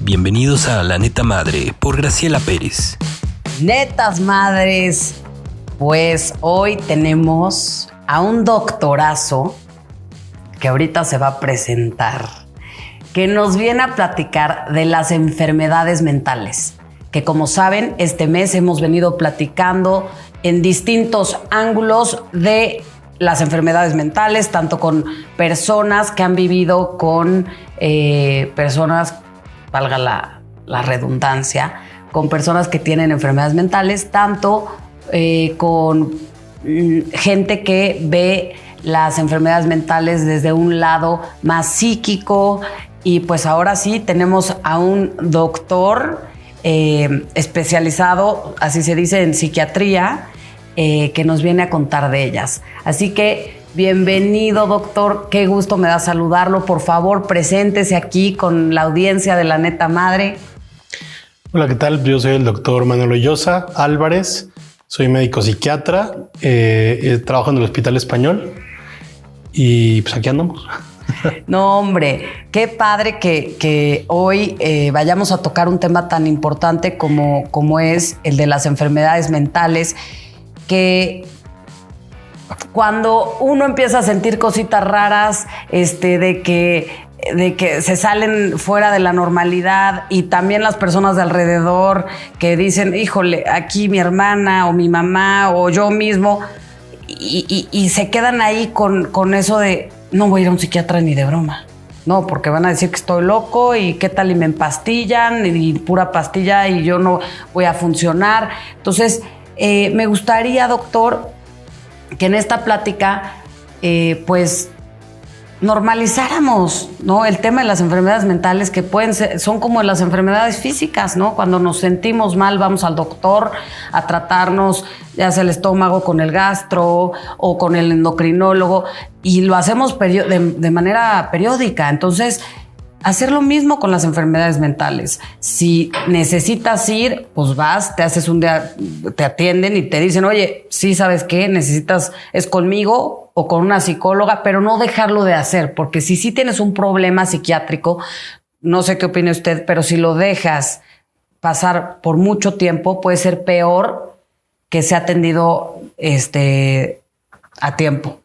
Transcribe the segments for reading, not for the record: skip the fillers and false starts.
Bienvenidos a La Neta Madre por Graciela Pérez. Netas madres, pues hoy tenemos a un doctorazo que ahorita se va a presentar, que nos viene a platicar de las enfermedades mentales, que como saben, este mes hemos venido platicando en distintos ángulos de las enfermedades mentales, tanto con personas que han vivido con personas, valga la redundancia, con personas que tienen enfermedades mentales, tanto con gente que ve las enfermedades mentales desde un lado más psíquico. Y pues ahora sí tenemos a un doctor especializado, así se dice, en psiquiatría, que nos viene a contar de ellas. Así que bienvenido, doctor, qué gusto me da saludarlo. Por favor, preséntese aquí con la audiencia de La Neta Madre. Hola, ¿qué tal? Yo soy el doctor Manuel Hoyosa Álvarez, soy médico psiquiatra, trabajo en el Hospital Español y pues aquí andamos. No, hombre, qué padre que hoy vayamos a tocar un tema tan importante como es el de las enfermedades mentales, que cuando uno empieza a sentir cositas raras, de que se salen fuera de la normalidad, y también las personas de alrededor que dicen, híjole, aquí mi hermana o mi mamá o yo mismo, y se quedan ahí con eso de no voy a ir a un psiquiatra ni de broma. No, porque van a decir que estoy loco y qué tal y me empastillan y pura pastilla y yo no voy a funcionar. Entonces, me gustaría, doctor, que en esta plática, pues, normalizáramos, ¿no?, el tema de las enfermedades mentales, que son como las enfermedades físicas, ¿no? Cuando nos sentimos mal, vamos al doctor a tratarnos, ya sea el estómago con el gastro o con el endocrinólogo, y lo hacemos de manera periódica. Entonces, hacer lo mismo con las enfermedades mentales. Si necesitas ir, pues vas, te haces un día, te atienden y te dicen, oye, sí, ¿sabes qué? Necesitas, es conmigo o con una psicóloga, pero no dejarlo de hacer, porque si sí tienes un problema psiquiátrico, no sé qué opine usted, pero si lo dejas pasar por mucho tiempo, puede ser peor que sea atendido a tiempo.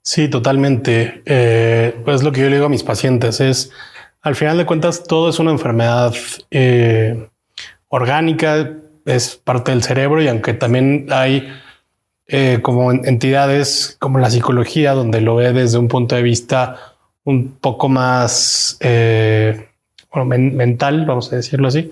Sí, totalmente. Pues lo que yo le digo a mis pacientes es, al final de cuentas, todo es una enfermedad orgánica, es parte del cerebro, y aunque también hay como entidades como la psicología, donde lo ve desde un punto de vista un poco más mental, vamos a decirlo así,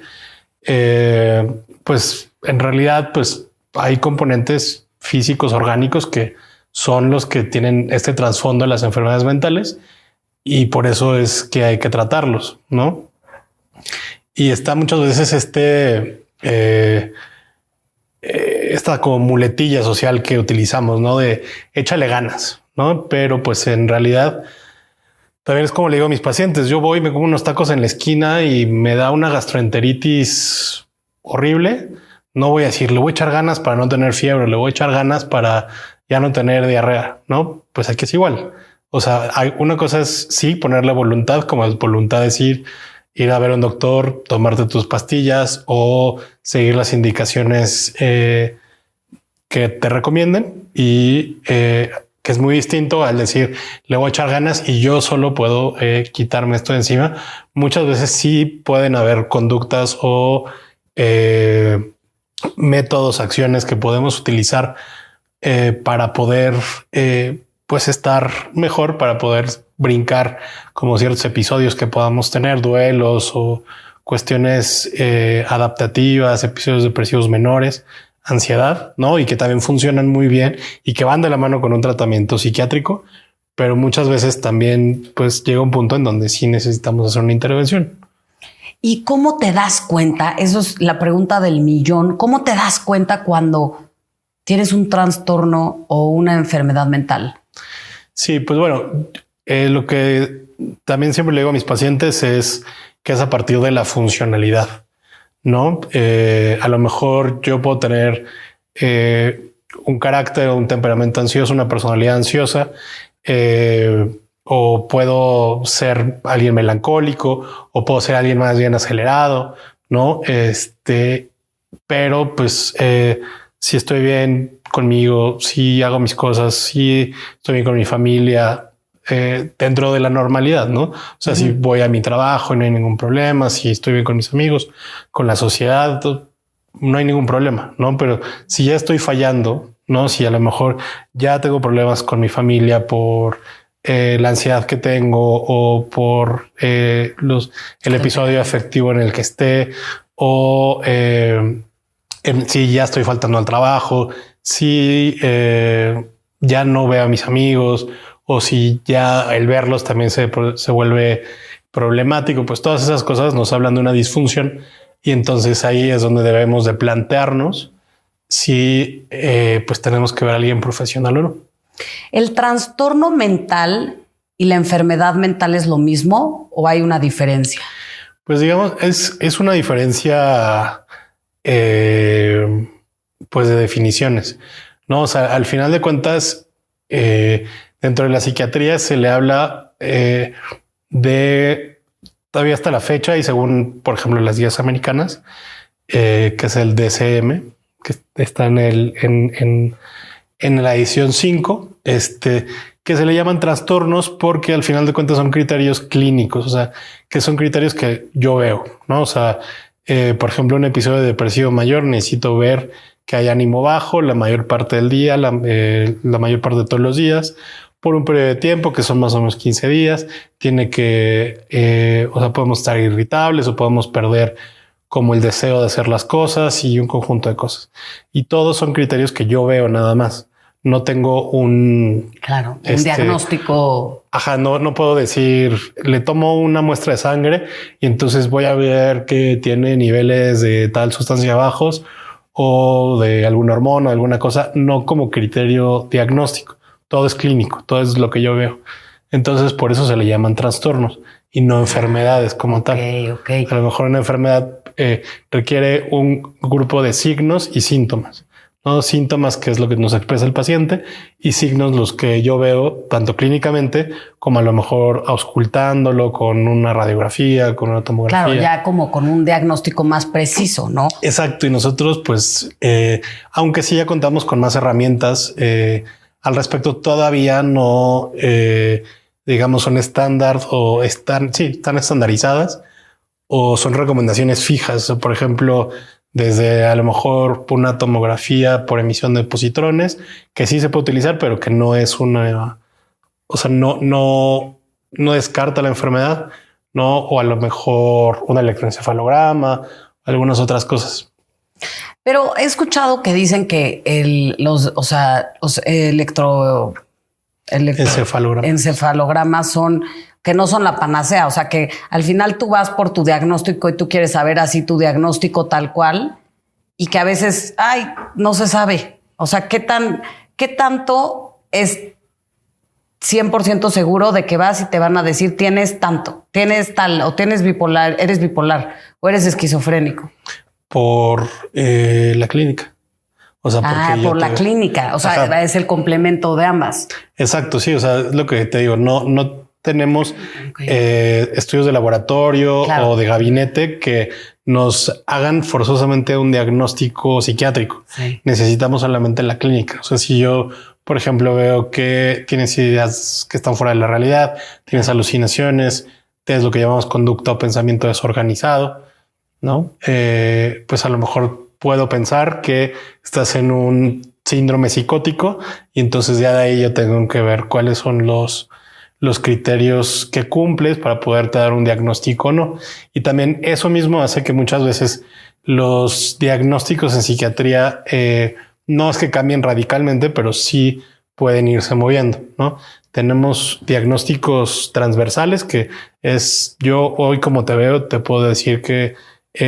pues en realidad pues hay componentes físicos orgánicos que son los que tienen este trasfondo de las enfermedades mentales, y por eso es que hay que tratarlos, ¿no? Y está muchas veces esta como muletilla social que utilizamos, ¿no? De échale ganas, ¿no? Pero pues en realidad también es como le digo a mis pacientes, yo voy, me como unos tacos en la esquina y me da una gastroenteritis horrible. No voy a decir, le voy a echar ganas para no tener fiebre, le voy a echar ganas para ya no tener diarrea, ¿no? Pues aquí es igual. O sea, una cosa es sí ponerle voluntad, como es voluntad decir ir a ver a un doctor, tomarte tus pastillas o seguir las indicaciones que te recomienden, y que es muy distinto al decir le voy a echar ganas y yo solo puedo quitarme esto de encima. Muchas veces sí pueden haber conductas o métodos, acciones que podemos utilizar para poder pues estar mejor, para poder brincar como ciertos episodios que podamos tener, duelos o cuestiones adaptativas, episodios depresivos menores, ansiedad, ¿no? Y que también funcionan muy bien y que van de la mano con un tratamiento psiquiátrico, pero muchas veces también pues llega un punto en donde sí necesitamos hacer una intervención. ¿Y cómo te das cuenta? Eso es la pregunta del millón. ¿Cómo te das cuenta cuando tienes un trastorno o una enfermedad mental? Sí, pues bueno, lo que también siempre le digo a mis pacientes es que es a partir de la funcionalidad, ¿no? A lo mejor yo puedo tener un carácter o un temperamento ansioso, una personalidad ansiosa, o puedo ser alguien melancólico o puedo ser alguien más bien acelerado, ¿no? Pero pues si estoy bien conmigo, si hago mis cosas, si estoy bien con mi familia, dentro de la normalidad, ¿no? O sea, si voy a mi trabajo y no hay ningún problema, si estoy bien con mis amigos, con la sociedad, no hay ningún problema, ¿no? Pero si ya estoy fallando, ¿no? Si a lo mejor ya tengo problemas con mi familia por la ansiedad que tengo o por el episodio afectivo en el que esté o si ya estoy faltando al trabajo, si ya no veo a mis amigos o si ya el verlos también se vuelve problemático, pues todas esas cosas nos hablan de una disfunción y entonces ahí es donde debemos de plantearnos si pues tenemos que ver a alguien profesional o no. ¿El trastorno mental y la enfermedad mental es lo mismo o hay una diferencia? Pues digamos, es una diferencia pues de definiciones, ¿no? O sea, al final de cuentas, dentro de la psiquiatría se le habla de todavía hasta la fecha y según, por ejemplo, las guías americanas, que es el DSM, que está en la edición 5, que se le llaman trastornos porque al final de cuentas son criterios clínicos, o sea, que son criterios que yo veo, ¿no? O sea, por ejemplo, un episodio depresivo mayor, necesito ver que hay ánimo bajo la mayor parte del día, la mayor parte de todos los días, por un periodo de tiempo que son más o menos 15 días. Tiene que, o sea, podemos estar irritables o podemos perder como el deseo de hacer las cosas y un conjunto de cosas. Y todos son criterios que yo veo nada más. No tengo un diagnóstico. Ajá, no puedo decir, le tomo una muestra de sangre y entonces voy a ver que tiene niveles de tal sustancia bajos o de alguna hormona, alguna cosa, no como criterio diagnóstico. Todo es clínico, todo es lo que yo veo. Entonces, por eso se le llaman trastornos y no enfermedades como tal. A lo mejor una enfermedad requiere un grupo de signos y síntomas. ¿No? Síntomas, que es lo que nos expresa el paciente, y signos los que yo veo tanto clínicamente como a lo mejor auscultándolo con una radiografía, con una tomografía. Claro, ya como con un diagnóstico más preciso, ¿no? Exacto. Y nosotros, pues, aunque sí ya contamos con más herramientas al respecto, todavía no, digamos, son estándar o están estandarizadas o son recomendaciones fijas. Por ejemplo, desde a lo mejor una tomografía por emisión de positrones, que sí se puede utilizar, pero que no es una, o sea, no descarta la enfermedad, ¿no? O a lo mejor un electroencefalograma, algunas otras cosas. Pero he escuchado que dicen que los encefalogramas son que no son la panacea. O sea, que al final tú vas por tu diagnóstico y tú quieres saber así tu diagnóstico tal cual y que a veces, no se sabe. O sea, ¿qué tanto es 100% seguro de que vas y te van a decir tienes tanto, tienes tal, o tienes bipolar, eres bipolar o eres esquizofrénico? Por la clínica. O sea, porque por la clínica. O sea, ajá, es el complemento de ambas. Exacto, sí. O sea, es lo que te digo. No tenemos estudios de laboratorio, claro, o de gabinete que nos hagan forzosamente un diagnóstico psiquiátrico. Sí. Necesitamos solamente la clínica. O sea, si yo, por ejemplo, veo que tienes ideas que están fuera de la realidad, tienes alucinaciones, tienes lo que llamamos conducta o pensamiento desorganizado, ¿no? Pues a lo mejor puedo pensar que estás en un síndrome psicótico y entonces ya de ahí yo tengo que ver cuáles son los criterios que cumples para poderte dar un diagnóstico o no. Y también eso mismo hace que muchas veces los diagnósticos en psiquiatría no es que cambien radicalmente, pero sí pueden irse moviendo, ¿no? Tenemos diagnósticos transversales que es yo hoy como te veo, te puedo decir que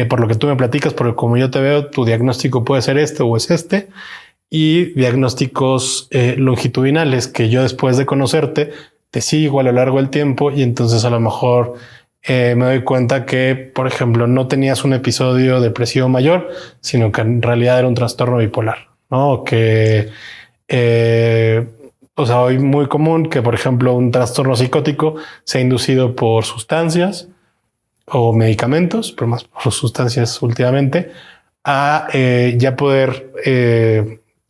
por lo que tú me platicas, porque como yo te veo, tu diagnóstico puede ser este o es este. Y diagnósticos longitudinales que yo después de conocerte te sigo a lo largo del tiempo y entonces a lo mejor me doy cuenta que, por ejemplo, no tenías un episodio depresivo mayor, sino que en realidad era un trastorno bipolar, ¿no? O que o sea, hoy muy común que, por ejemplo, un trastorno psicótico sea inducido por sustancias o medicamentos, pero más por sustancias últimamente, a ya poder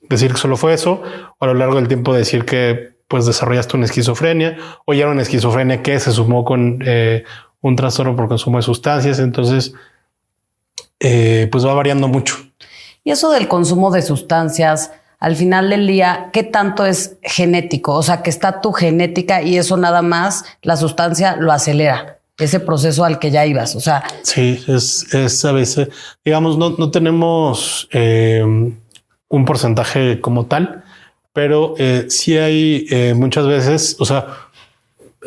decir que solo fue eso, o a lo largo del tiempo decir que pues desarrollaste una esquizofrenia, o ya era una esquizofrenia que se sumó con un trastorno por consumo de sustancias. Entonces, pues va variando mucho. Y eso del consumo de sustancias, al final del día, ¿qué tanto es genético? O sea, que está tu genética y eso nada más, la sustancia lo acelera, ese proceso al que ya ibas. O sea, sí, es a veces, digamos, no tenemos un porcentaje como tal, pero sí hay muchas veces, o sea,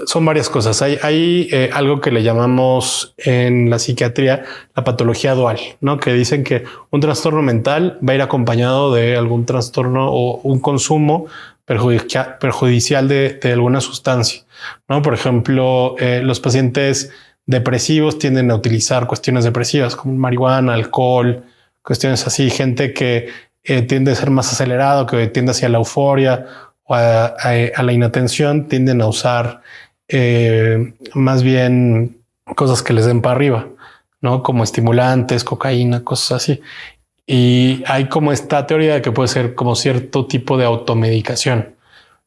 son varias cosas. Hay algo que le llamamos en la psiquiatría la patología dual, ¿no? Que dicen que un trastorno mental va a ir acompañado de algún trastorno o un consumo perjudicial de alguna sustancia, ¿no? Por ejemplo, los pacientes depresivos tienden a utilizar cuestiones depresivas como marihuana, alcohol, cuestiones así. Gente que tiende a ser más acelerado, que tiende hacia la euforia o a la inatención, tienden a usar más bien cosas que les den para arriba, ¿no? Como estimulantes, cocaína, cosas así. Y hay como esta teoría de que puede ser como cierto tipo de automedicación,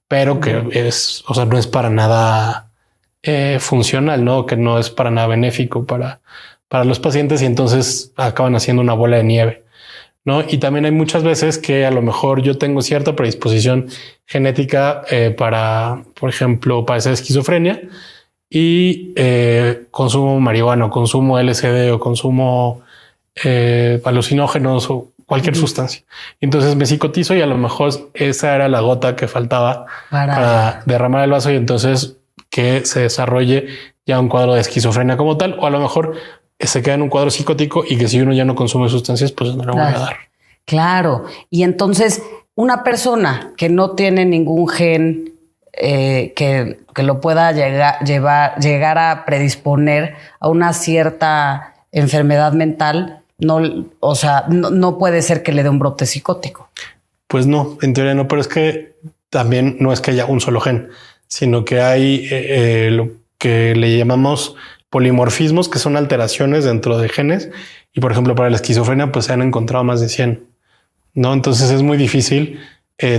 pero que es, o sea, no es para nada funcional, ¿no? Que no es para nada benéfico para los pacientes, y entonces acaban haciendo una bola de nieve, ¿no? Y también hay muchas veces que a lo mejor yo tengo cierta predisposición genética para, por ejemplo, padecer esquizofrenia y consumo marihuana, o consumo LSD o consumo alucinógenos o cualquier sustancia. Entonces me psicotizo y a lo mejor esa era la gota que faltaba para derramar el vaso, y entonces que se desarrolle ya un cuadro de esquizofrenia como tal, o a lo mejor se queda en un cuadro psicótico y que si uno ya no consume sustancias, pues no lo voy a dar. Claro. Y entonces una persona que no tiene ningún gen que lo pueda llegar a predisponer a una cierta enfermedad mental, no puede ser que le dé un brote psicótico. Pues no, en teoría no, pero es que también no es que haya un solo gen, sino que hay lo que le llamamos polimorfismos, que son alteraciones dentro de genes. Y por ejemplo, para la esquizofrenia, pues se han encontrado más de 100, ¿no? Entonces es muy difícil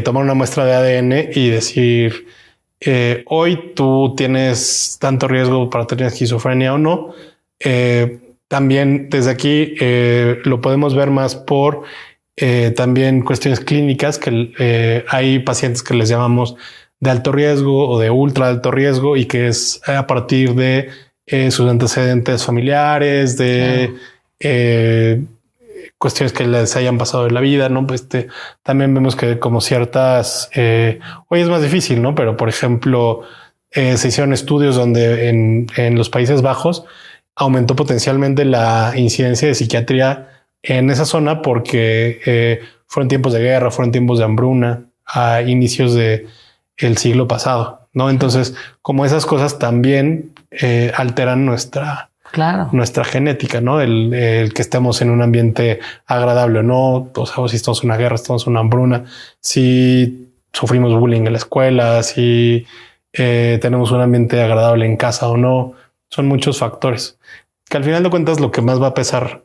tomar una muestra de ADN y decir, hoy tú tienes tanto riesgo para tener esquizofrenia o no. También desde aquí lo podemos ver más por también cuestiones clínicas, que hay pacientes que les llamamos de alto riesgo o de ultra alto riesgo, y que es a partir de sus antecedentes familiares, de cuestiones que les hayan pasado en la vida, ¿no? Pues también vemos que como ciertas, hoy es más difícil, ¿no? Pero por ejemplo, se hicieron estudios donde en los Países Bajos aumentó potencialmente la incidencia de psiquiatría en esa zona porque fueron tiempos de guerra, fueron tiempos de hambruna a inicios del siglo pasado, ¿no? Entonces, como esas cosas también alteran nuestra genética, ¿no? El que estemos en un ambiente agradable o no, o sea, si estamos en una guerra, estamos en una hambruna, si sufrimos bullying en la escuela, si tenemos un ambiente agradable en casa o no, son muchos factores que al final de cuentas lo que más va a pesar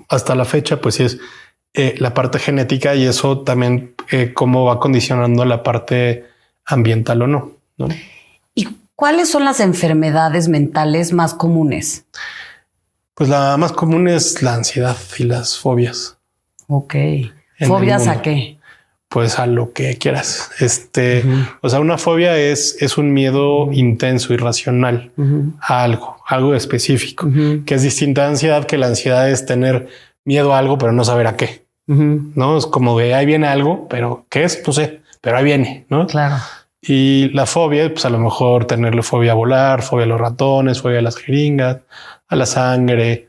hasta la fecha, pues sí es la parte genética, y eso también cómo va condicionando la parte ambiental o no, ¿no? ¿Y cuáles son las enfermedades mentales más comunes? Pues la más común es la ansiedad y las fobias. Ok. ¿Fobias a qué? Pues a lo que quieras. O sea, una fobia es un miedo intenso, irracional a algo específico, que es distinta a ansiedad, que la ansiedad es tener miedo a algo, pero no saber a qué. No es como de ahí viene algo, pero qué es, no sé, pero ahí viene, ¿no? Claro. Y la fobia, pues a lo mejor tenerle fobia a volar, fobia a los ratones, fobia a las jeringas, a la sangre,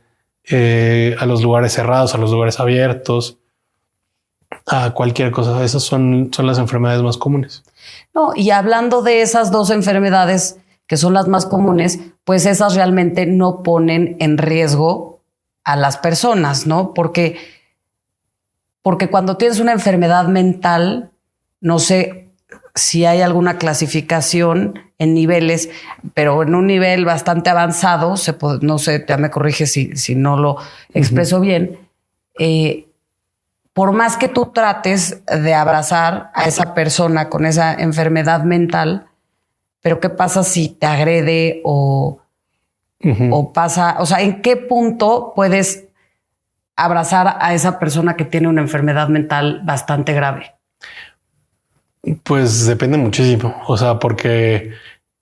a los lugares cerrados, a los lugares abiertos, a cualquier cosa. Esas son las enfermedades más comunes. No, y hablando de esas dos enfermedades que son las más comunes, pues esas realmente no ponen en riesgo a las personas, ¿no? Porque cuando tienes una enfermedad mental, no sé si hay alguna clasificación en niveles, pero en un nivel bastante avanzado, no sé, ya me corrige si no lo expreso bien, por más que tú trates de abrazar a esa persona con esa enfermedad mental, pero ¿qué pasa si te agrede o pasa? O sea, ¿en qué punto puedes abrazar a esa persona que tiene una enfermedad mental bastante grave? Pues depende muchísimo. O sea, porque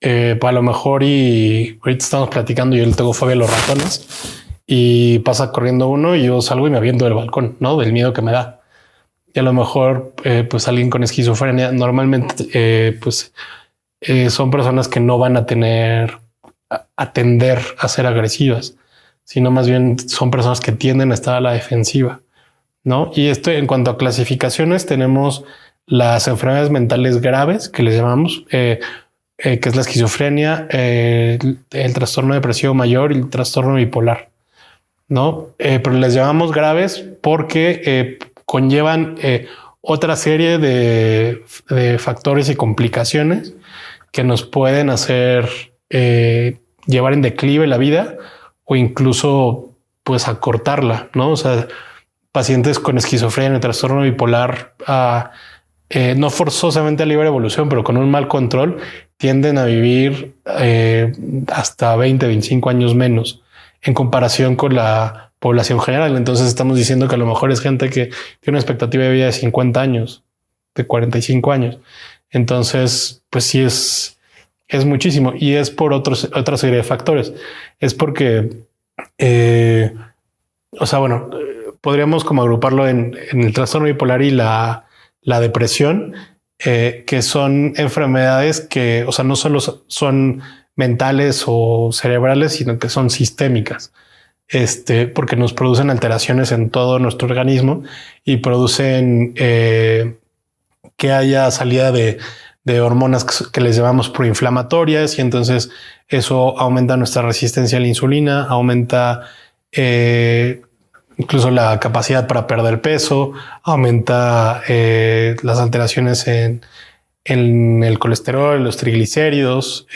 a lo mejor y ahorita estamos platicando y yo le tengo fobia a los ratones y pasa corriendo uno y yo salgo y me aviento del balcón, ¿no? Del miedo que me da. Y a lo mejor, pues alguien con esquizofrenia, normalmente, son personas que no van a atender a ser agresivas, sino más bien son personas que tienden a estar a la defensiva, ¿no? Y esto en cuanto a clasificaciones, tenemos las enfermedades mentales graves que les llamamos, que es la esquizofrenia, el trastorno depresivo mayor y el trastorno bipolar, ¿no? Pero les llamamos graves porque conllevan otra serie de factores y complicaciones que nos pueden hacer llevar en declive la vida o incluso pues acortarla, ¿no? O sea, pacientes con esquizofrenia, trastorno bipolar, no forzosamente a libre evolución, pero con un mal control, tienden a vivir hasta 20, 25 años menos en comparación con la población general. Entonces estamos diciendo que a lo mejor es gente que tiene una expectativa de vida de 50 años, de 45 años. Entonces, pues sí es muchísimo y es por otra serie de factores. Es porque, podríamos como agruparlo en el trastorno bipolar y la depresión, que son enfermedades que, o sea, no solo son mentales o cerebrales, sino que son sistémicas. Porque nos producen alteraciones en todo nuestro organismo y producen que haya salida de hormonas que les llamamos proinflamatorias y entonces eso aumenta nuestra resistencia a la insulina, aumenta incluso la capacidad para perder peso, aumenta las alteraciones en el colesterol, los triglicéridos,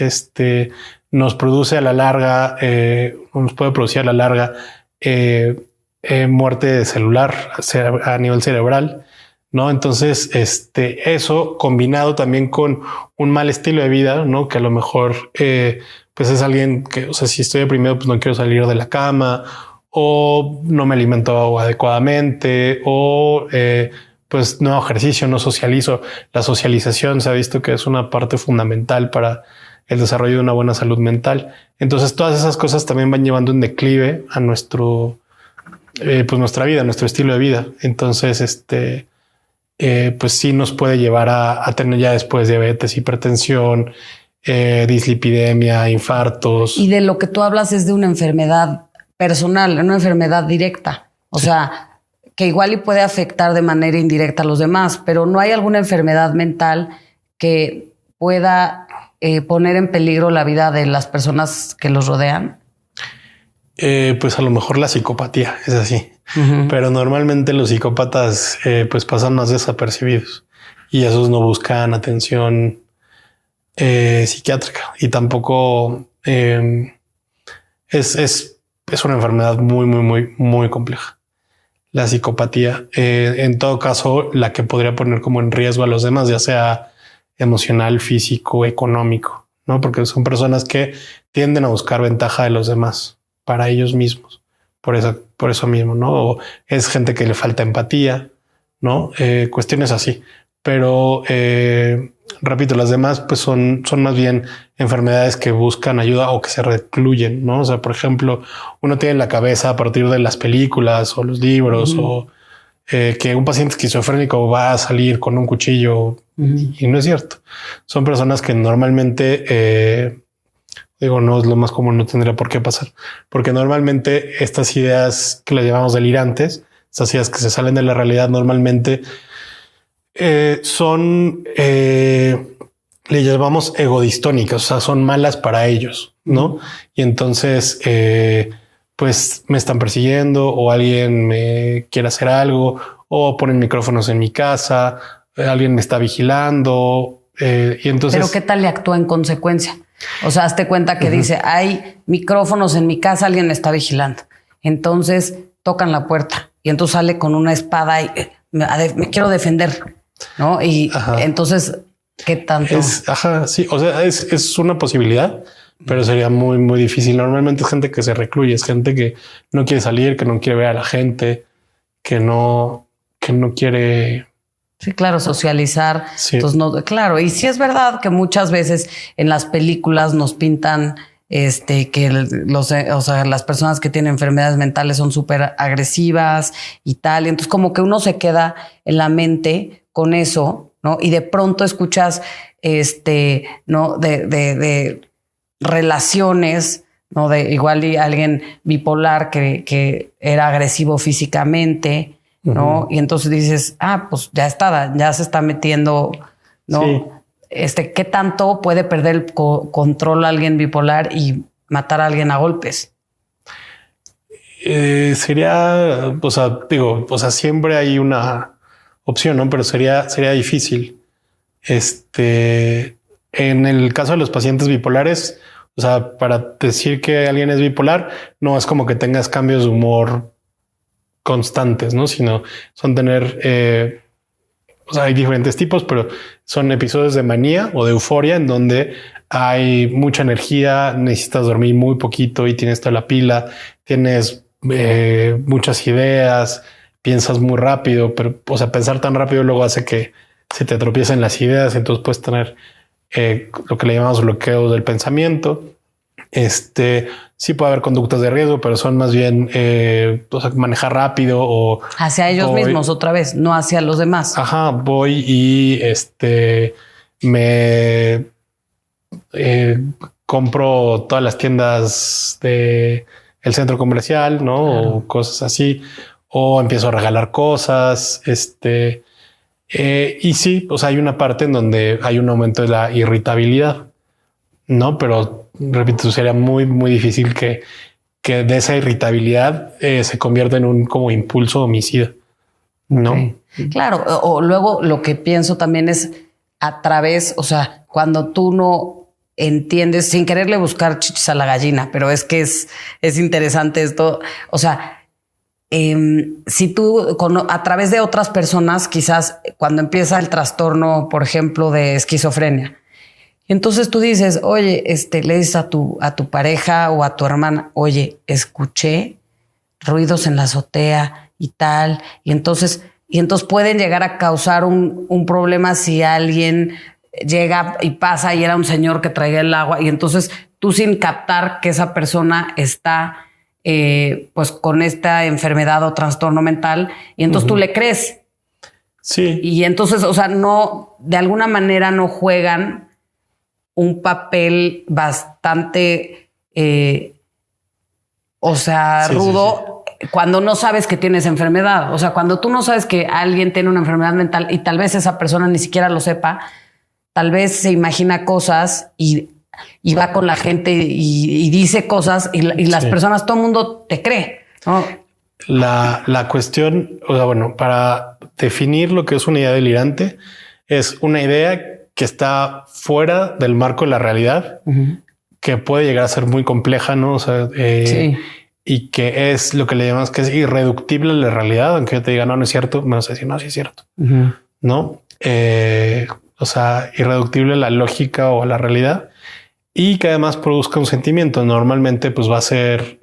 nos produce a la larga, nos puede producir a la larga muerte celular a nivel cerebral, ¿no? Entonces, eso combinado también con un mal estilo de vida, ¿no? Que a lo mejor, pues es alguien que, o sea, si estoy deprimido, pues no quiero salir de la cama o no me alimento adecuadamente o pues no hago ejercicio, no socializo. La socialización se ha visto que es una parte fundamental para el desarrollo de una buena salud mental. Entonces todas esas cosas también van llevando un declive a nuestro, pues nuestra vida, nuestro estilo de vida. Entonces, pues sí nos puede llevar a tener ya después diabetes, hipertensión, dislipidemia, infartos. Y de lo que tú hablas es de una enfermedad personal, una enfermedad directa. O sea, que igual y puede afectar de manera indirecta a los demás, pero no hay alguna enfermedad mental que pueda poner en peligro la vida de las personas que los rodean. Pues a lo mejor la psicopatía es así, pero normalmente los psicópatas pues pasan más desapercibidos y esos no buscan atención psiquiátrica y tampoco es una enfermedad muy, muy, muy, muy compleja. La psicopatía, en todo caso, la que podría poner como en riesgo a los demás, ya sea emocional, físico, económico, ¿no? Porque son personas que tienden a buscar ventaja de los demás para ellos mismos. Por eso mismo, ¿no? O es gente que le falta empatía, ¿no? Cuestiones así. Pero repito, las demás pues son más bien enfermedades que buscan ayuda o que se recluyen, ¿no? O sea, por ejemplo, uno tiene en la cabeza a partir de las películas o los libros o que un paciente esquizofrénico va a salir con un cuchillo y no es cierto. Son personas que normalmente, no es lo más común, no tendría por qué pasar, porque normalmente estas ideas que las llamamos delirantes, estas ideas que se salen de la realidad normalmente le llamamos egodistónicas, o sea, son malas para ellos, ¿no? Y entonces, pues me están persiguiendo o alguien me quiere hacer algo o ponen micrófonos en mi casa, alguien me está vigilando, Y entonces... Pero ¿qué tal le actúa en consecuencia? O sea, hazte cuenta que dice, hay micrófonos en mi casa, alguien me está vigilando. Entonces tocan la puerta y entonces sale con una espada y me quiero defender, ¿no? Y entonces, ¿qué tanto? Sí, o sea, es una posibilidad, pero sería muy, muy difícil. Normalmente es gente que se recluye, es gente que no quiere salir, que no quiere ver a la gente, que no quiere... Sí, claro, socializar. Sí. Entonces, no, claro. Y sí es verdad que muchas veces en las películas nos pintan que las personas que tienen enfermedades mentales son súper agresivas y tal. Y entonces como que uno se queda en la mente con eso, ¿no? Y de pronto escuchas, ¿no? De relaciones, ¿no? De igual y alguien bipolar que era agresivo físicamente, ¿no? Y entonces dices, pues ya se está metiendo, ¿no? Sí. ¿Qué tanto puede perder el control a alguien bipolar y matar a alguien a golpes? Sería, siempre hay una opción, ¿no? Pero sería difícil. En el caso de los pacientes bipolares, o sea, para decir que alguien es bipolar, no es como que tengas cambios de humor constantes, ¿no? Sino son tener, hay diferentes tipos, pero son episodios de manía o de euforia en donde hay mucha energía, necesitas dormir muy poquito y tienes toda la pila, tienes muchas ideas, piensas muy rápido, pero, o sea, pensar tan rápido luego hace que se te tropiecen las ideas, entonces puedes tener lo que le llamamos bloqueo del pensamiento. Sí puede haber conductas de riesgo, pero son más bien manejar rápido o hacia ellos mismos otra vez, no hacia los demás. Voy y me compro todas las tiendas de el centro comercial, ¿no? Claro. O cosas así, o empiezo a regalar cosas. Y sí, o sea, hay una parte en donde hay un aumento de la irritabilidad, ¿no? Pero repito, sería muy, muy difícil que de esa irritabilidad se convierta en un como impulso homicida, ¿no? Okay. Claro. O luego lo que pienso también es a través, o sea, cuando tú no entiendes, sin quererle buscar chichis a la gallina, pero es que es interesante esto. O sea, si tú a través de otras personas, quizás cuando empieza el trastorno, por ejemplo, de esquizofrenia, entonces tú dices, oye, le dices a tu pareja o a tu hermana, oye, escuché ruidos en la azotea y tal, y entonces pueden llegar a causar un problema si alguien llega y pasa y era un señor que traía el agua, y entonces tú, sin captar que esa persona está pues con esta enfermedad o trastorno mental, y entonces tú le crees. Sí. Y entonces, o sea, no, de alguna manera no juegan un papel bastante, rudo, sí. Cuando no sabes que tienes enfermedad. O sea, cuando tú no sabes que alguien tiene una enfermedad mental y tal vez esa persona ni siquiera lo sepa, tal vez se imagina cosas y va con la gente y dice cosas y las personas, todo el mundo te cree, ¿no? La cuestión, o sea, bueno, para definir lo que es una idea delirante, es una idea que está fuera del marco de la realidad, que puede llegar a ser muy compleja, ¿no? O sea, y que es lo que le llamamos que es irreductible a la realidad, aunque yo te diga, no es cierto, me vas a decir, no, sí es cierto, ¿no? O sea, irreductible a la lógica o a la realidad, y que además produzca un sentimiento. Normalmente pues va a ser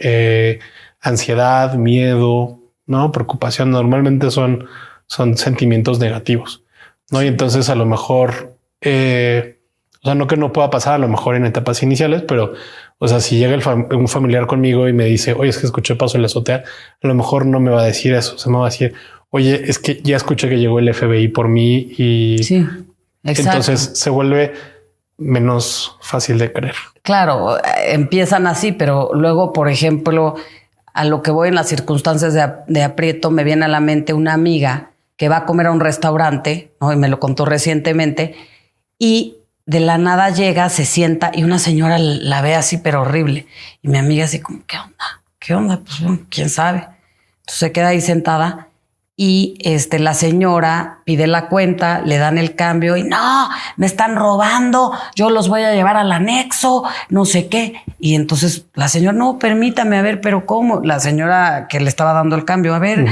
ansiedad, miedo, ¿no? Preocupación. Normalmente son sentimientos negativos, ¿no? Y entonces a lo mejor, o sea, no que no pueda pasar a lo mejor en etapas iniciales, pero, o sea, si llega un familiar conmigo y me dice, oye, es que escuché paso en la azotea, a lo mejor no me va a decir eso. Se me va a decir, oye, es que ya escuché que llegó el FBI por mí y sí, exacto. Entonces se vuelve menos fácil de creer. Claro, empiezan así, pero luego, por ejemplo, a lo que voy en las circunstancias de aprieto, me viene a la mente una amiga que va a comer a un restaurante, ¿no? Y me lo contó recientemente, y de la nada llega, se sienta y una señora la ve así, pero horrible. Y mi amiga así como, ¿qué onda? ¿Qué onda? Pues bueno, quién sabe. Entonces se queda ahí sentada y la señora pide la cuenta, le dan el cambio y no, me están robando, yo los voy a llevar al anexo, no sé qué. Y entonces la señora, no, permítame, a ver, pero ¿cómo? La señora que le estaba dando el cambio, a ver,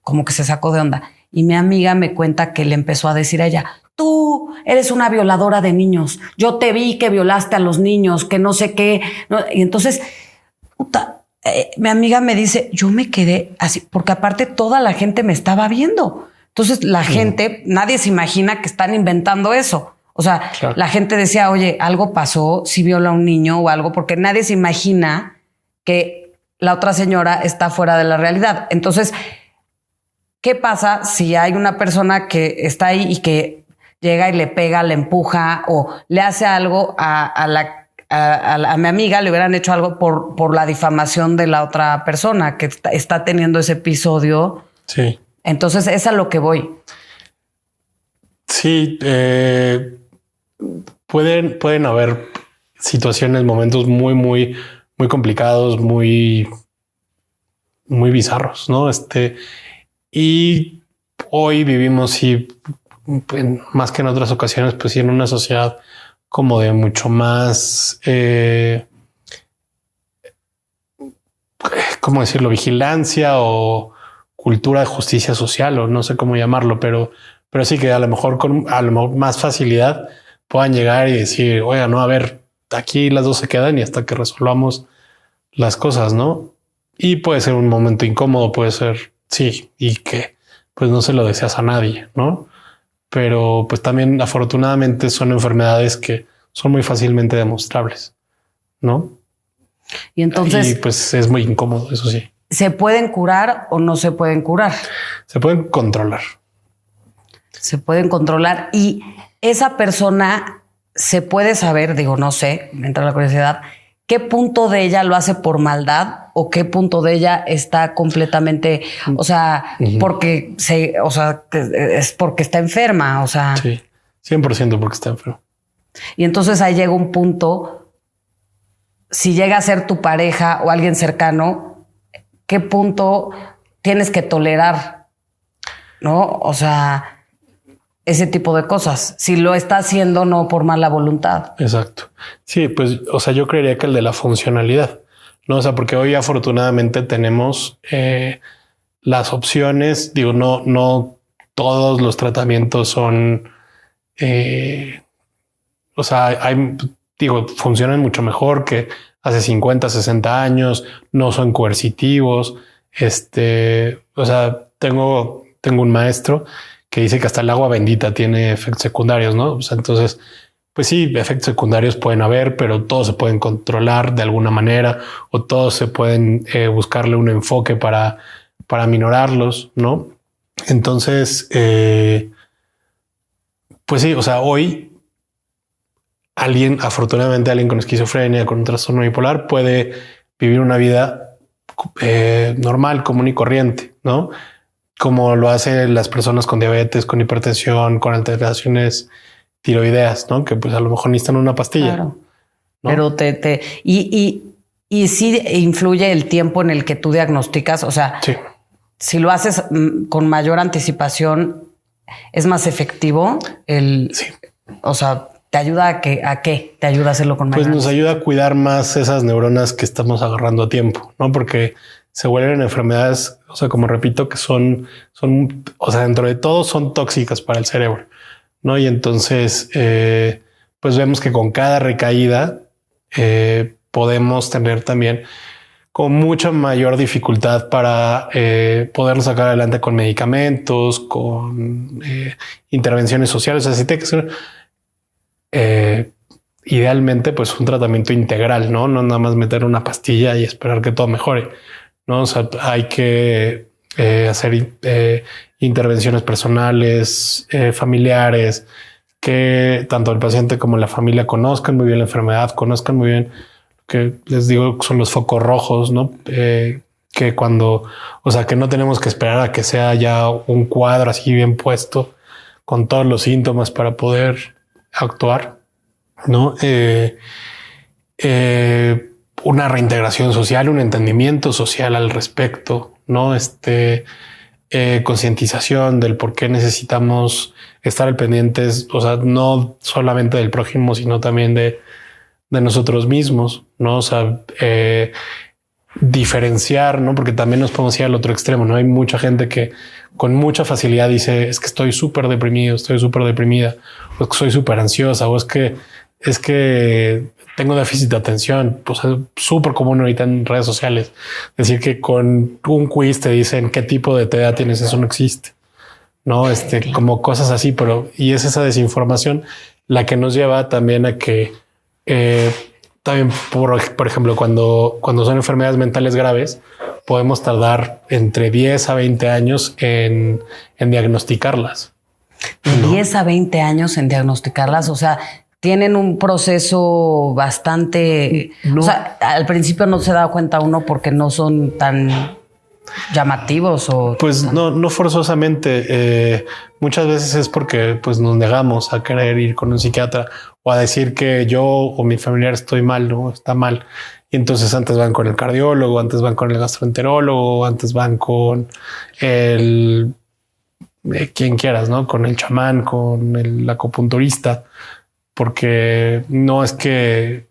como que se sacó de onda. Y mi amiga me cuenta que le empezó a decir a ella, tú eres una violadora de niños, yo te vi que violaste a los niños, que no sé qué. ¿No? Y entonces, puta, mi amiga me dice, yo me quedé así, porque aparte toda la gente me estaba viendo. Entonces la gente, nadie se imagina que están inventando eso. O sea, claro, la gente decía, oye, algo pasó, si viola a un niño o algo, porque nadie se imagina que la otra señora está fuera de la realidad. Entonces, ¿qué pasa si hay una persona que está ahí y que llega y le pega, le empuja o le hace algo a mi amiga, le hubieran hecho algo por la difamación de la otra persona que está teniendo ese episodio? Sí. Entonces es a lo que voy. Sí, pueden haber situaciones, momentos muy complicados, muy bizarros, ¿no? Y hoy vivimos, sí, más que en otras ocasiones, pues sí, en una sociedad como de mucho más, ¿cómo decirlo? Vigilancia o cultura de justicia social, o no sé cómo llamarlo, pero sí que a lo mejor con más facilidad puedan llegar y decir, oiga, no, a ver, aquí las dos se quedan y hasta que resolvamos las cosas, ¿no? Y puede ser un momento incómodo, puede ser, sí, y que pues no se lo deseas a nadie, ¿no? Pero pues también afortunadamente son enfermedades que son muy fácilmente demostrables, ¿no? Y entonces, y pues es muy incómodo, eso sí. ¿se pueden curar o no se pueden curar? Se pueden controlar. Se pueden controlar y esa persona se puede saber, digo, no sé, me entra la curiosidad, ¿qué punto de ella lo hace por maldad o qué punto de ella está completamente, o sea, porque es porque está enferma, o sea? Sí, 100% porque está enfermo. Y entonces ahí llega un punto, si llega a ser tu pareja o alguien cercano, ¿qué punto tienes que tolerar? ¿No? O sea, ese tipo de cosas. Si lo está haciendo no por mala voluntad. Exacto. Sí, pues, o sea, yo creería que el de la funcionalidad, ¿no? O sea, porque hoy afortunadamente tenemos las opciones, digo, no todos los tratamientos son, o sea, funcionan mucho mejor que hace 50, 60 años, no son coercitivos. O sea, tengo un maestro que dice que hasta el agua bendita tiene efectos secundarios, ¿no? O sea, entonces, pues sí, efectos secundarios pueden haber, pero todos se pueden controlar de alguna manera o todos se pueden buscarle un enfoque para minorarlos, ¿no? Entonces, pues sí, o sea, hoy afortunadamente alguien con esquizofrenia, con un trastorno bipolar puede vivir una vida normal, común y corriente, ¿no? Como lo hacen las personas con diabetes, con hipertensión, con alteraciones tiroideas, ¿no? Que pues a lo mejor necesitan una pastilla. Claro. ¿no? Pero y sí influye el tiempo en el que tú diagnosticas. O sea, sí. Si lo haces con mayor anticipación, es más efectivo. Sí. O sea, ¿te ayuda a qué? ¿Te ayuda a hacerlo con mayor? Pues nos ayuda a cuidar más esas neuronas que estamos agarrando a tiempo, ¿no? Porque se vuelven enfermedades, o sea, como repito, que son, o sea, dentro de todo son tóxicas para el cerebro, ¿no? Y entonces, pues vemos que con cada recaída podemos tener también con mucha mayor dificultad para poderlo sacar adelante con medicamentos, con intervenciones sociales. O sea, si te idealmente, pues un tratamiento integral, ¿no? No nada más meter una pastilla y esperar que todo mejore, ¿no? O sea, hay que hacer intervenciones personales, familiares, que tanto el paciente como la familia conozcan muy bien la enfermedad, conozcan muy bien que les digo son los focos rojos, ¿no? Que cuando, o sea, que no tenemos que esperar a que sea ya un cuadro así bien puesto con todos los síntomas para poder actuar, ¿no? Una reintegración social, un entendimiento social al respecto, ¿no? concientización del por qué necesitamos estar al pendientes, o sea, no solamente del prójimo, sino también de nosotros mismos, ¿no? O sea, diferenciar, ¿no? Porque también nos podemos ir al otro extremo, ¿no? Hay mucha gente que con mucha facilidad dice, es que estoy súper deprimido, estoy súper deprimida, o es que soy súper ansiosa, o es que tengo déficit de atención. Pues es súper común ahorita en redes sociales decir que con un quiz te dicen qué tipo de TDA tienes. Eso no existe, ¿no? Como cosas así, pero y es esa desinformación la que nos lleva también a que también, por ejemplo, cuando son enfermedades mentales graves, podemos tardar entre 10 a 20 años en diagnosticarlas. De 10 a 20 años en diagnosticarlas, o sea, tienen un proceso bastante... No. O sea, al principio no se da cuenta uno porque no son tan llamativos o... Pues no forzosamente. Muchas veces es porque pues nos negamos a querer ir con un psiquiatra o a decir que yo o mi familiar estoy mal, ¿no? Está mal. Y entonces antes van con el cardiólogo, antes van con el gastroenterólogo, antes van con el... quien quieras, ¿no? Con el chamán, con el acupunturista, porque no es que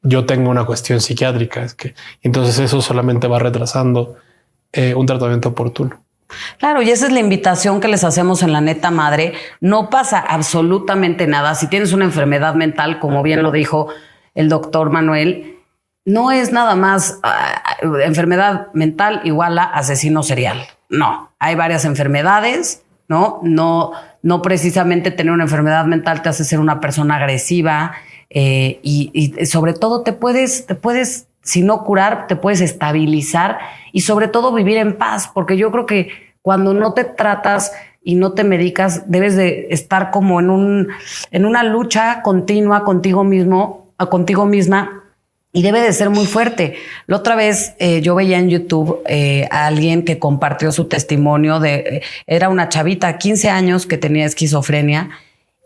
yo tenga una cuestión psiquiátrica, es que entonces eso solamente va retrasando un tratamiento oportuno. Claro, y esa es la invitación que les hacemos en La Neta Madre. No pasa absolutamente nada. Si tienes una enfermedad mental, como bien lo dijo el doctor Manuel, no es nada más enfermedad mental igual a asesino serial. No, hay varias enfermedades, ¿no? No precisamente tener una enfermedad mental te hace ser una persona agresiva y sobre todo te puedes, si no curar, te puedes estabilizar y sobre todo vivir en paz, porque yo creo que cuando no te tratas y no te medicas, debes de estar como en una lucha continua contigo mismo, contigo misma, y debe de ser muy fuerte. La otra vez yo veía en YouTube a alguien que compartió su testimonio era una chavita, 15 años, que tenía esquizofrenia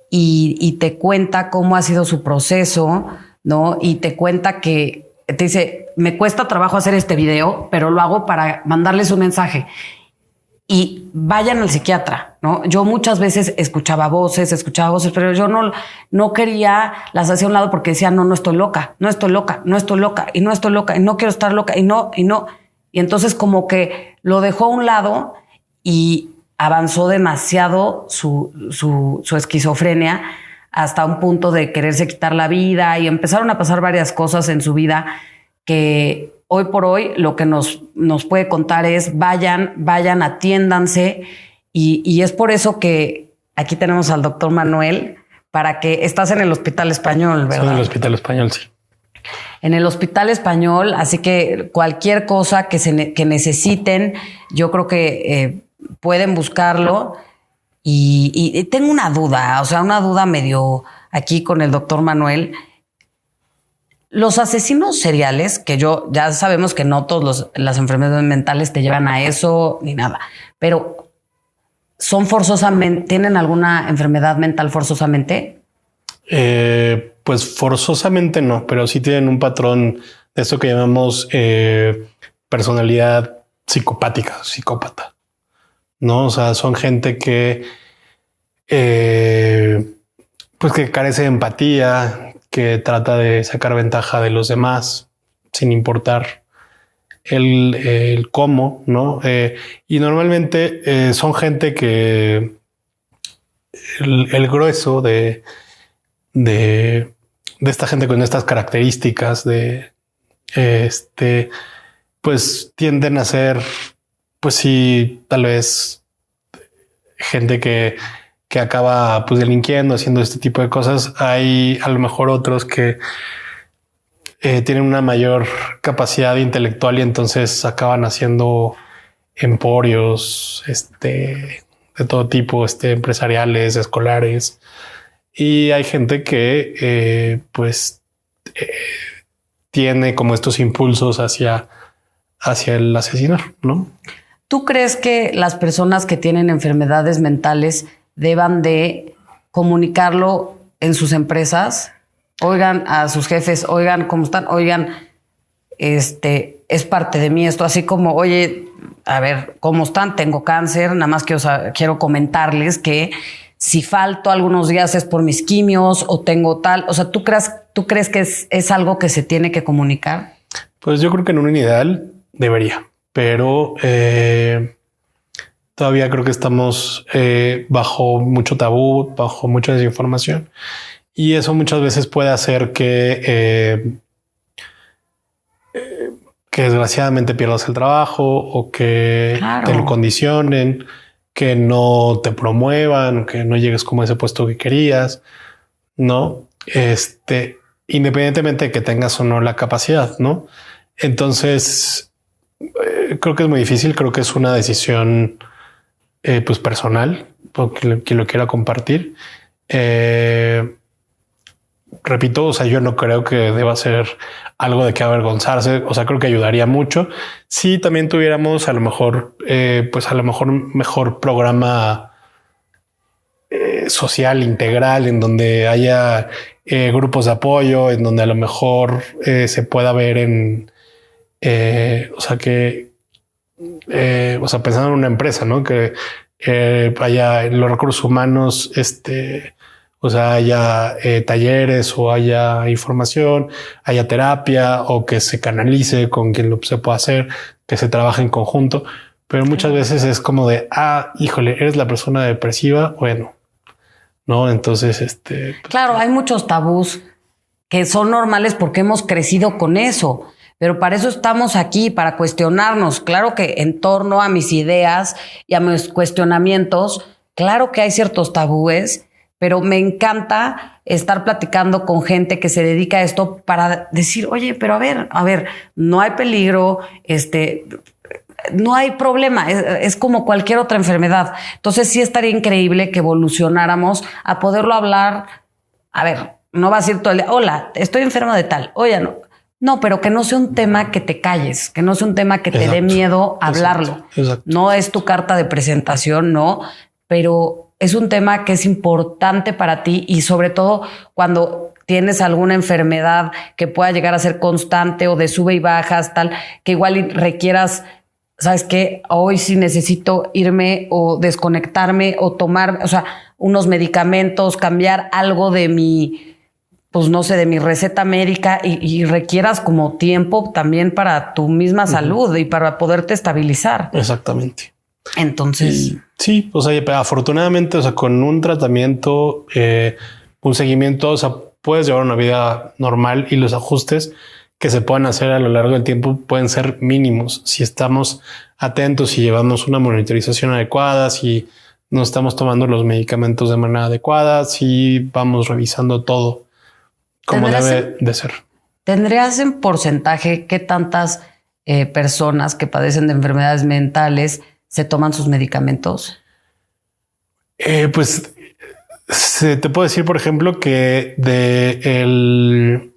y te cuenta cómo ha sido su proceso, ¿no? Y te cuenta que te dice, me cuesta trabajo hacer este video, pero lo hago para mandarles un mensaje. Y vayan al psiquiatra, ¿no? Yo muchas veces escuchaba voces, pero yo no quería, las hacía a un lado porque decía, no estoy loca, no estoy loca, no estoy loca, y no estoy loca, y no quiero estar loca, y no. Y entonces como que lo dejó a un lado y avanzó demasiado su esquizofrenia hasta un punto de quererse quitar la vida y empezaron a pasar varias cosas en su vida que hoy por hoy lo que nos puede contar es vayan, atiéndanse y es por eso que aquí tenemos al doctor Manuel para que estás en el Hospital Español, ¿verdad? En el Hospital Español, sí. En el Hospital Español, así que cualquier cosa que necesiten, yo creo que pueden buscarlo. Y tengo una duda, o sea, una duda medio aquí con el doctor Manuel. Los asesinos seriales, que ya sabemos que no todas las enfermedades mentales te llevan a eso ni nada, pero son forzosamente, ¿tienen alguna enfermedad mental forzosamente? Pues forzosamente no, pero sí tienen un patrón de eso que llamamos personalidad psicopática, psicópata, ¿no? O sea, son gente que pues que carece de empatía, que trata de sacar ventaja de los demás sin importar el cómo, ¿no? Y normalmente son gente que el grueso de esta gente con estas características pues tienden a ser, pues sí, tal vez gente que acaba pues delinquiendo, haciendo este tipo de cosas. Hay a lo mejor otros que tienen una mayor capacidad intelectual y entonces acaban haciendo emporios de todo tipo, empresariales, escolares. Y hay gente que tiene como estos impulsos hacia el asesinar, ¿no? ¿Tú crees que las personas que tienen enfermedades mentales deban de comunicarlo en sus empresas? Oigan a sus jefes, oigan cómo están, oigan, es parte de mí esto, así como, oye, a ver, ¿cómo están? Tengo cáncer, nada más que quiero comentarles que si falto algunos días es por mis quimios o tengo tal, o sea, ¿tú crees que es algo que se tiene que comunicar? Pues yo creo que en un ideal debería, pero todavía creo que estamos bajo mucho tabú, bajo mucha desinformación, y eso muchas veces puede hacer que desgraciadamente pierdas el trabajo o que Claro. te lo condicionen, que no te promuevan, que no llegues como a ese puesto que querías, ¿no? Independientemente de que tengas o no la capacidad, ¿no? Entonces, creo que es muy difícil, creo que es una decisión pues personal, porque quien lo quiera compartir. Repito, o sea, yo no creo que deba ser algo de que avergonzarse. O sea, creo que ayudaría mucho si también tuviéramos a lo mejor, pues a lo mejor mejor programa social integral en donde haya grupos de apoyo, en donde a lo mejor se pueda ver o sea, o sea, pensando en una empresa, ¿no? Que haya los recursos humanos, o sea, haya talleres o haya información, haya terapia o que se canalice con quien se pueda hacer, que se trabaje en conjunto. Pero muchas veces es como de, híjole, eres la persona depresiva. Bueno, no, entonces, pues, Claro, hay muchos tabús que son normales porque hemos crecido con eso. Pero para eso estamos aquí, para cuestionarnos. Claro que en torno a mis ideas y a mis cuestionamientos, claro que hay ciertos tabúes, pero me encanta estar platicando con gente que se dedica a esto para decir, oye, pero a ver, no hay peligro, no hay problema, es como cualquier otra enfermedad. Entonces sí estaría increíble que evolucionáramos a poderlo hablar. A ver, no vas a ir todo el día, hola, estoy enfermo de tal, oye, no. No, pero que no sea un tema que te calles, que no sea un tema que te dé miedo hablarlo. Exacto. No es tu carta de presentación, no, pero es un tema que es importante para ti y sobre todo cuando tienes alguna enfermedad que pueda llegar a ser constante o de sube y bajas, tal, que igual requieras, ¿sabes qué? Hoy sí necesito irme o desconectarme o tomar, o sea, unos medicamentos, cambiar algo de mi, pues no sé, de mi receta médica y requieras como tiempo también para tu misma salud y para poderte estabilizar. Exactamente. Entonces, sí, o sea, afortunadamente, o sea, con un tratamiento, un seguimiento, o sea, puedes llevar una vida normal y los ajustes que se puedan hacer a lo largo del tiempo pueden ser mínimos si estamos atentos, si llevamos una monitorización adecuada, si no estamos tomando los medicamentos de manera adecuada, si vamos revisando todo como debe de ser. ¿Tendrías en porcentaje qué tantas personas que padecen de enfermedades mentales se toman sus medicamentos? Pues te puedo decir, por ejemplo, que de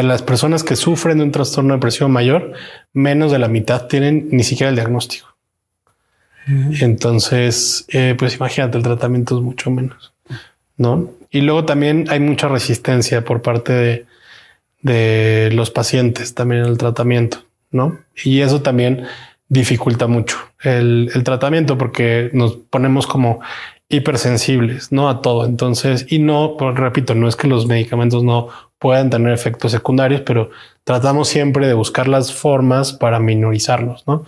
las personas que sufren de un trastorno depresivo mayor, menos de la mitad tienen ni siquiera el diagnóstico. Entonces, pues imagínate, el tratamiento es mucho menos, ¿no? Y luego también hay mucha resistencia por parte de los pacientes también en el tratamiento, ¿no? Y eso también dificulta mucho el tratamiento porque nos ponemos como hipersensibles, ¿no? A todo. Entonces, y no, pues, repito, no es que los medicamentos no puedan tener efectos secundarios, pero tratamos siempre de buscar las formas para minorizarlos, ¿no?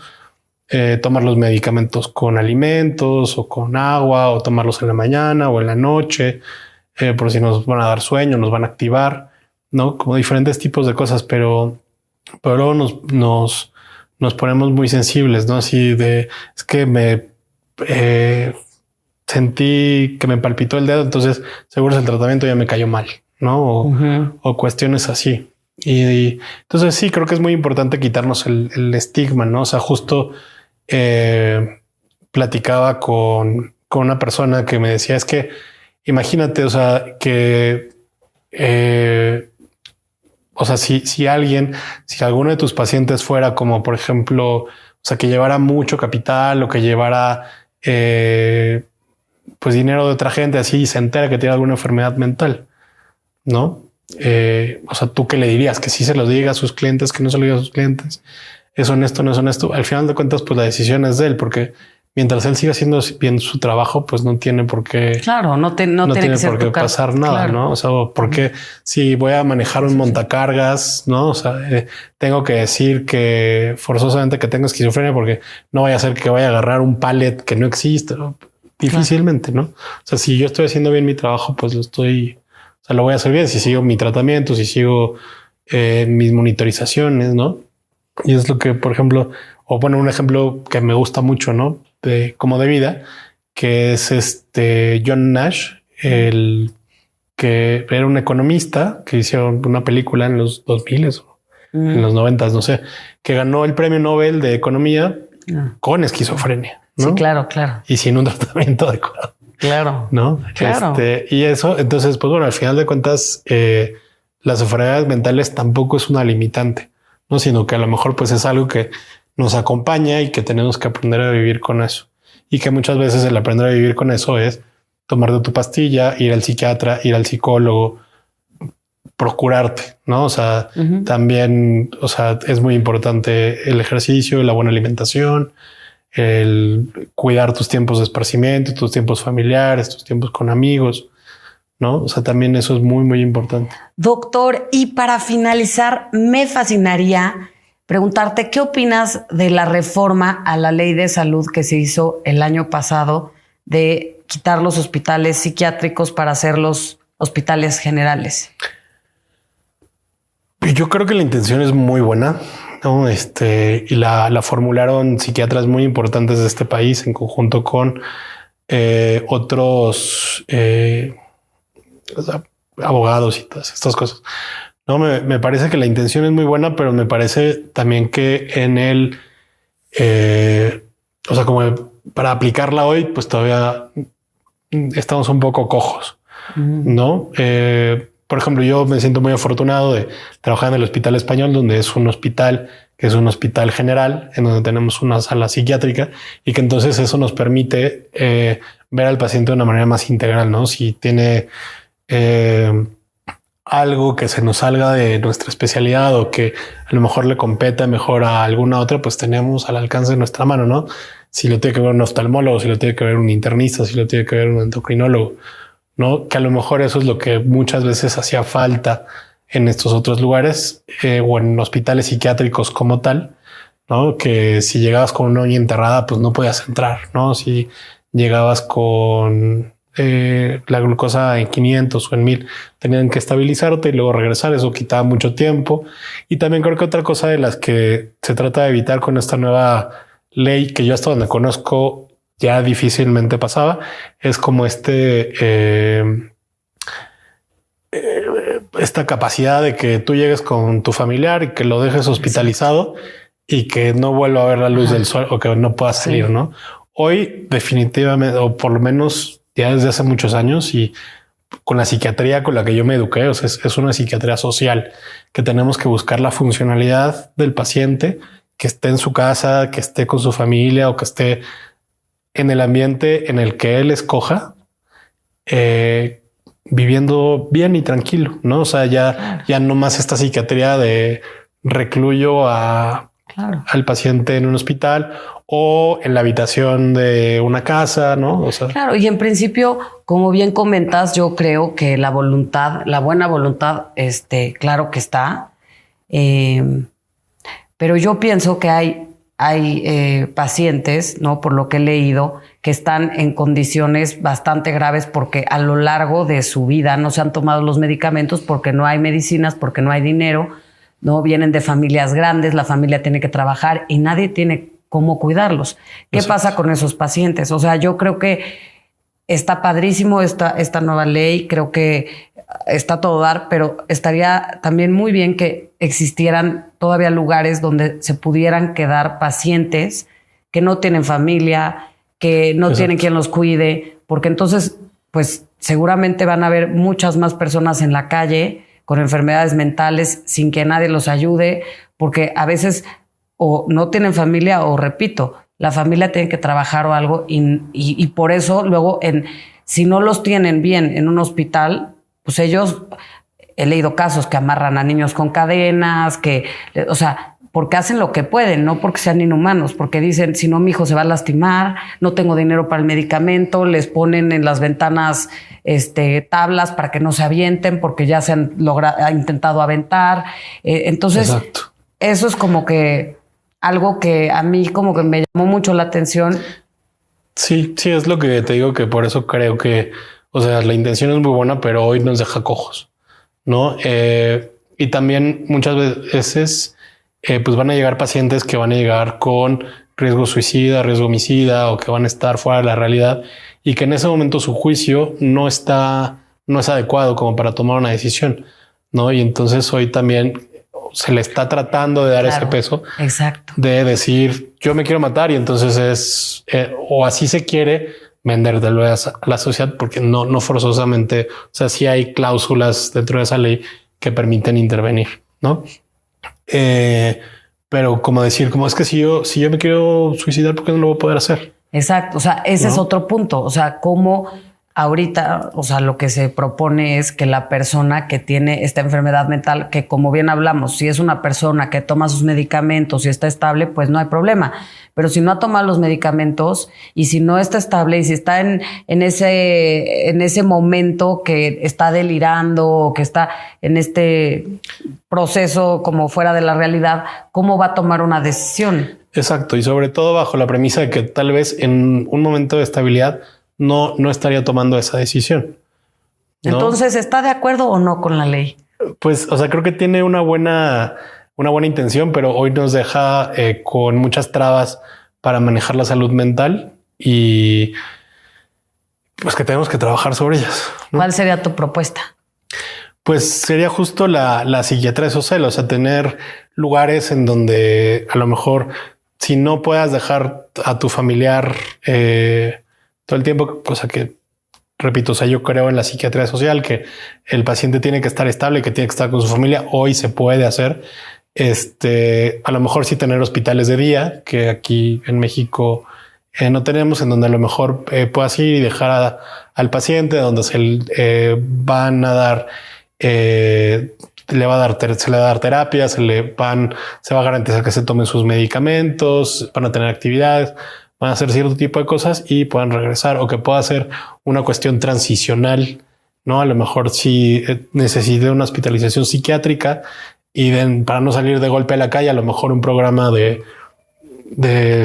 Tomar los medicamentos con alimentos o con agua o tomarlos en la mañana o en la noche, por si nos van a dar sueño, nos van a activar, ¿no? Como diferentes tipos de cosas, pero luego nos ponemos muy sensibles, ¿no? Así de, es que me sentí que me palpitó el dedo, entonces seguro el tratamiento ya me cayó mal, ¿no? O cuestiones así. Y entonces sí, creo que es muy importante quitarnos el estigma, ¿no? O sea, justo platicaba con una persona que me decía, es que imagínate, o sea, que o sea, si alguno de tus pacientes fuera como, por ejemplo, o sea, que llevara mucho capital o que llevara pues dinero de otra gente así y se entera que tiene alguna enfermedad mental, ¿no? O sea, ¿tú qué le dirías? Que sí se lo diga a sus clientes, que no se lo diga a sus clientes. ¿Es honesto, no es honesto? Al final de cuentas, pues la decisión es de él, porque mientras él siga haciendo bien su trabajo, pues no tiene por qué. Claro, no tiene que ser por qué pasar nada, claro. ¿No? O sea, porque si voy a manejar un montacargas, ¿no? O sea, tengo que decir que forzosamente que tengo esquizofrenia porque no vaya a ser que vaya a agarrar un pallet que no existe. ¿No? Difícilmente, ¿no? O sea, si yo estoy haciendo bien mi trabajo, pues lo voy a hacer bien. Si sigo mi tratamiento, si sigo mis monitorizaciones, ¿no? Y es lo que, por ejemplo, un ejemplo que me gusta mucho, ¿no? Como de vida, que es John Nash, el que era un economista que hicieron una película en los 2000 en los 90, no sé, que ganó el premio Nobel de Economía con esquizofrenia, ¿no? Sí, claro. Y sin un tratamiento adecuado. Claro. ¿No? Claro. Y eso, entonces, pues bueno, al final de cuentas, las enfermedades mentales tampoco es una limitante, ¿no? Sino que a lo mejor pues es algo que nos acompaña y que tenemos que aprender a vivir con eso. Y que muchas veces el aprender a vivir con eso es tomarte tu pastilla, ir al psiquiatra, ir al psicólogo, procurarte, ¿no? O sea, también, o sea, es muy importante el ejercicio, la buena alimentación, el cuidar tus tiempos de esparcimiento, tus tiempos familiares, tus tiempos con amigos, ¿no? O sea, también eso es muy, muy importante. Doctor, y para finalizar, me fascinaría preguntarte qué opinas de la reforma a la ley de salud que se hizo el año pasado de quitar los hospitales psiquiátricos para hacer los hospitales generales. Yo creo que la intención es muy buena, ¿no? Y la formularon psiquiatras muy importantes de este país en conjunto con otros abogados y todas estas cosas. No, me parece que la intención es muy buena, pero me parece también que en el, o sea, como para aplicarla hoy, pues todavía estamos un poco cojos, ¿no? Por ejemplo, yo me siento muy afortunado de trabajar en el Hospital Español, donde es un hospital que es un hospital general, en donde tenemos una sala psiquiátrica y que entonces eso nos permite ver al paciente de una manera más integral, ¿no? Si tiene algo que se nos salga de nuestra especialidad o que a lo mejor le compete mejor a alguna otra, pues tenemos al alcance de nuestra mano, ¿no? Si lo tiene que ver un oftalmólogo, si lo tiene que ver un internista, si lo tiene que ver un endocrinólogo, ¿no? Que a lo mejor eso es lo que muchas veces hacía falta en estos otros lugares o en hospitales psiquiátricos como tal, ¿no? Que si llegabas con una uña enterrada, pues no podías entrar, ¿no? Si llegabas con la glucosa en 500 o en 1000, tenían que estabilizarte y luego regresar. Eso quitaba mucho tiempo. Y también creo que otra cosa de las que se trata de evitar con esta nueva ley, que yo hasta donde conozco ya difícilmente pasaba, es como esta capacidad de que tú llegues con tu familiar y que lo dejes hospitalizado y que no vuelva a ver la luz del sol o que no pueda salir, ¿no? Hoy definitivamente, o por lo menos ya desde hace muchos años y con la psiquiatría con la que yo me eduqué, o sea, es una psiquiatría social que tenemos que buscar la funcionalidad del paciente, que esté en su casa, que esté con su familia o que esté en el ambiente en el que él escoja, viviendo bien y tranquilo, ¿no? O sea, ya no más esta psiquiatría de recluyo al paciente en un hospital o en la habitación de una casa, ¿no? O sea, claro, y en principio, como bien comentas, yo creo que la voluntad, la buena voluntad, claro que está, pero yo pienso que hay pacientes, ¿no? Por lo que he leído, que están en condiciones bastante graves porque a lo largo de su vida no se han tomado los medicamentos porque no hay medicinas, porque no hay dinero, ¿no? Vienen de familias grandes, la familia tiene que trabajar y nadie tiene cómo cuidarlos. ¿Qué pasa con esos pacientes? O sea, yo creo que está padrísimo esta nueva ley, creo que está a todo dar, pero estaría también muy bien que existieran todavía lugares donde se pudieran quedar pacientes que no tienen familia, que no tienen quien los cuide, porque entonces, pues seguramente van a haber muchas más personas en la calle con enfermedades mentales sin que nadie los ayude, porque a veces o no tienen familia o, repito, la familia tiene que trabajar o algo y por eso luego si no los tienen bien en un hospital, pues ellos he leído casos que amarran a niños con cadenas, o sea, porque hacen lo que pueden, no porque sean inhumanos, porque dicen, si no, mi hijo se va a lastimar, no tengo dinero para el medicamento, les ponen en las ventanas tablas para que no se avienten porque ya se han intentado aventar. Entonces, exacto. Eso es como que algo que a mí como que me llamó mucho la atención. Sí, es lo que te digo, que por eso creo que, o sea, la intención es muy buena, pero hoy nos deja cojos, ¿no? Y también muchas veces pues van a llegar pacientes que van a llegar con riesgo suicida, riesgo homicida, o que van a estar fuera de la realidad y que en ese momento su juicio no es adecuado como para tomar una decisión, ¿no? Y entonces hoy también se le está tratando de dar ese peso. Exacto. De decir, yo me quiero matar, y entonces es, o así se quiere vender de luego a la sociedad, porque no forzosamente, o sea, sí hay cláusulas dentro de esa ley que permiten intervenir, ¿no? Pero como decir, como es que si yo me quiero suicidar, ¿por qué no lo voy a poder hacer? Exacto. O sea, ese es otro punto. O sea, cómo ahorita, o sea, lo que se propone es que la persona que tiene esta enfermedad mental, que como bien hablamos, si es una persona que toma sus medicamentos y está estable, pues no hay problema. Pero si no ha tomado los medicamentos y si no está estable y si está en ese momento que está delirando o que está en este proceso como fuera de la realidad, ¿cómo va a tomar una decisión? Exacto. Y sobre todo bajo la premisa de que tal vez en un momento de estabilidad no estaría tomando esa decisión, ¿no? Entonces, ¿está de acuerdo o no con la ley? Pues, o sea, creo que tiene una buena intención, pero hoy nos deja con muchas trabas para manejar la salud mental y pues que tenemos que trabajar sobre ellas, ¿no? ¿Cuál sería tu propuesta? Pues sería justo la psiquiatría social, o sea, tener lugares en donde a lo mejor si no puedas dejar a tu familiar todo el tiempo, cosa que, repito, o sea, yo creo en la psiquiatría social, que el paciente tiene que estar estable, que tiene que estar con su familia. Hoy se puede hacer. A lo mejor sí tener hospitales de día, que aquí en México no tenemos, en donde a lo mejor puedas ir y dejar al paciente, donde se van a dar, se le va a dar terapia, se va a garantizar que se tomen sus medicamentos, van a tener actividades, van a hacer cierto tipo de cosas y puedan regresar, o que pueda ser una cuestión transicional, ¿no? A lo mejor si necesite una hospitalización psiquiátrica y para no salir de golpe a la calle, a lo mejor un programa de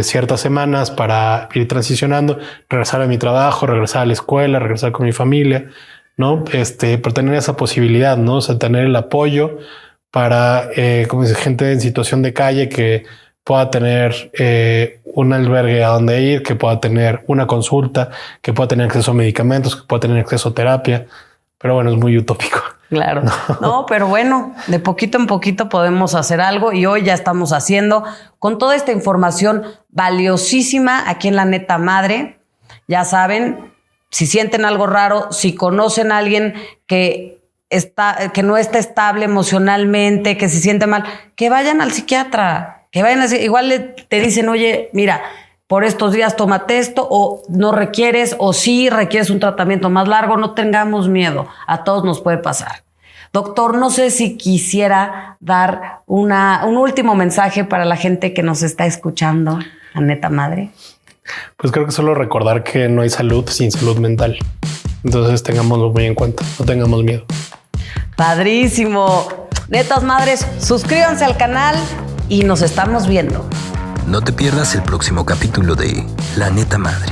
ciertas semanas para ir transicionando, regresar a mi trabajo, regresar a la escuela, regresar con mi familia, ¿no? Pero tener esa posibilidad, ¿no? O sea, tener el apoyo para, como dice, gente en situación de calle que pueda tener un albergue a donde ir, que pueda tener una consulta, que pueda tener acceso a medicamentos, que pueda tener acceso a terapia. Pero bueno, es muy utópico. Claro. No, pero bueno, de poquito en poquito podemos hacer algo y hoy ya estamos haciendo con toda esta información valiosísima aquí en La Neta Madre. Ya saben, si sienten algo raro, si conocen a alguien que no está estable emocionalmente, que se siente mal, que vayan al psiquiatra. Que vayan a decir, igual te dicen, oye, mira, por estos días tómate esto, o no requieres, o sí requieres un tratamiento más largo. No tengamos miedo, a todos nos puede pasar. Doctor, no sé si quisiera dar un último mensaje para la gente que nos está escuchando, La Neta Madre. Pues creo que solo recordar que no hay salud sin salud mental. Entonces tengámoslo muy en cuenta, no tengamos miedo. Padrísimo. Netas Madres, suscríbanse al canal y nos estamos viendo. No te pierdas el próximo capítulo de La Neta Madre.